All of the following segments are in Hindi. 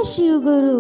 जय शिव गुरु।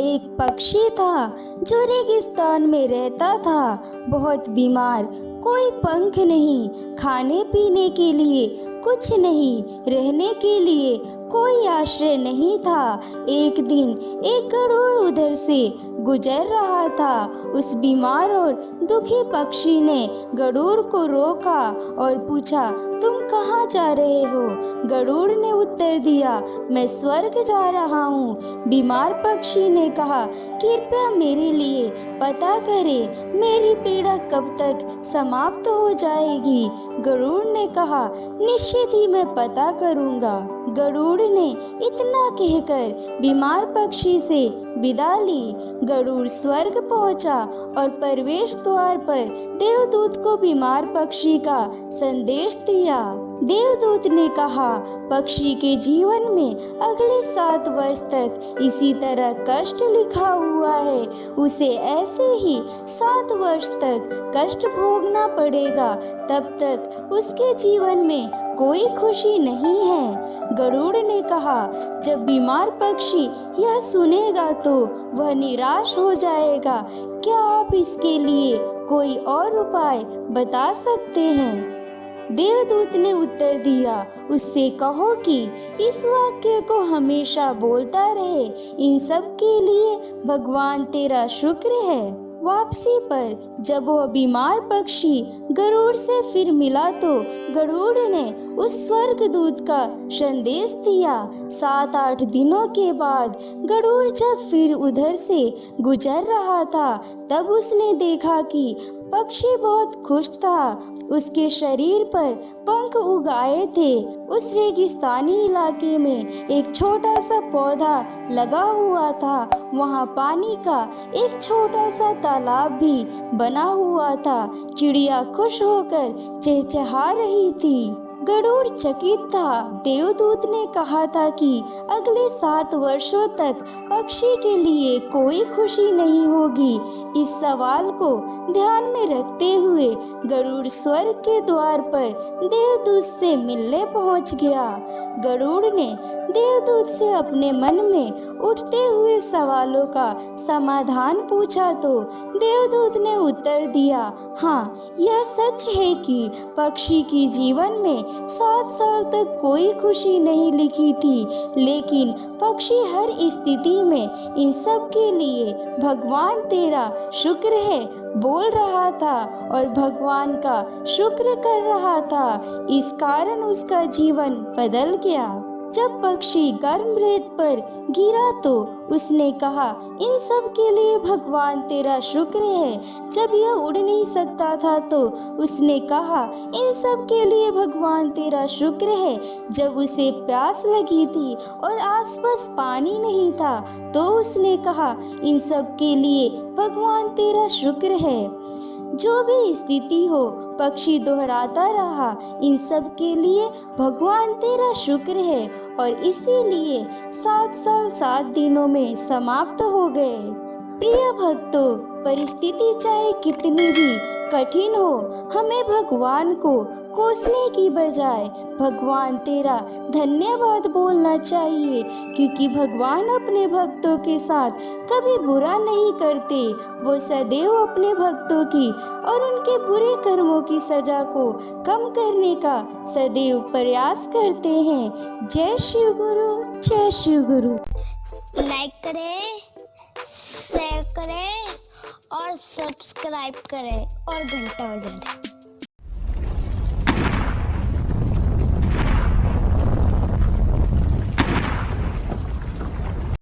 एक पक्षी था जो रेगिस्तान में रहता था, बहुत बीमार, कोई पंख नहीं, खाने पीने के लिए कुछ नहीं, रहने के लिए कोई आश्रय नहीं था। एक दिन एक गरुड़ उधर से गुजर रहा था। उस बीमार और दुखी पक्षी ने गरुड़ को रोका और पूछा, तुम कहाँ जा रहे हो? गरुड़ ने उत्तर दिया, मैं स्वर्ग जा रहा हूँ। बीमार पक्षी ने कहा, कृपया मेरे लिए पता करें, मेरी पीड़ा कब तक समाप्त हो जाएगी? गरुड़ ने कहा, निश्चित ही मैं पता करूँगा। गरुड़ ने इतना कहकर बीमार पक्षी से विदा ली। गरुड़ स्वर्ग पहुंचा और प्रवेश द्वार पर देवदूत को बीमार पक्षी का संदेश दिया। देवदूत ने कहा, पक्षी के जीवन में अगले 7 वर्ष तक इसी तरह कष्ट लिखा हुआ है, उसे ऐसे ही 7 वर्ष तक कष्ट भोगना पड़ेगा, तब तक उसके जीवन में कोई खुशी नहीं है। गरुड़ ने कहा, जब बीमार पक्षी यह सुनेगा तो वह निराश हो जाएगा। क्या आप इसके लिए कोई और उपाय बता सकते हैं? देवदूत ने उत्तर दिया, उससे कहो कि इस वाक्य को हमेशा बोलता रहे, इन सब के लिए भगवान तेरा शुक्र है। वापसी पर जब वह बीमार पक्षी गरुड़ से फिर मिला तो गरुड़ ने उस स्वर्गदूत का संदेश दिया। 7-8 दिनों के बाद गरुड़ जब फिर उधर से गुजर रहा था, तब उसने देखा कि पक्षी बहुत खुश था। उसके शरीर पर पंख उगाए थे। उस रेगिस्तानी इलाके में एक छोटा सा पौधा लगा हुआ था। वहाँ पानी का एक छोटा सा तालाब भी बना हुआ था। चिड़िया खुश होकर चहचहा रही थी। गरुड़ चकित था। देवदूत ने कहा था कि अगले 7 वर्षों तक पक्षी के लिए कोई खुशी नहीं होगी। इस सवाल को ध्यान में रखते हुए गरुड़ स्वर्ग के द्वार पर देवदूत से मिलने पहुंच गया। गरुड़ ने देवदूत से अपने मन में उठते हुए सवालों का समाधान पूछा तो देवदूत ने उत्तर दिया, हाँ, यह सच है कि पक्षी के जीवन में 7 साल तक कोई खुशी नहीं लिखी थी, लेकिन पक्षी हर स्थिति में इन सब के लिए भगवान तेरा शुक्र है बोल रहा था और भगवान का शुक्र कर रहा था। इस कारण उसका जीवन बदल गया। जब पक्षी गर्म रेत पर गिरा तो उसने कहा, इन सब के लिए भगवान तेरा शुक्र है। जब यह उड़ नहीं सकता था तो उसने कहा, इन सब के लिए भगवान तेरा शुक्र है। जब उसे प्यास लगी थी और आसपास पानी नहीं था तो उसने कहा, इन सब के लिए भगवान तेरा शुक्र है। जो भी स्थिति हो, पक्षी दोहराता रहा, इन सब के लिए भगवान तेरा शुक्र है, और इसीलिए 7 साल 7 दिनों में समाप्त हो गए। प्रिय भक्तों, परिस्थिति चाहे कितनी भी कठिन हो, हमें भगवान को कोसने की बजाय भगवान तेरा धन्यवाद बोलना चाहिए, क्योंकि भगवान अपने भक्तों के साथ कभी बुरा नहीं करते। वो सदैव अपने भक्तों की और उनके बुरे कर्मों की सजा को कम करने का सदैव प्रयास करते हैं। जय शिव गुरु, जय शिव गुरु। लाइक करें, शेयर करें और सब्सक्राइब करें और घंटा बजाएं।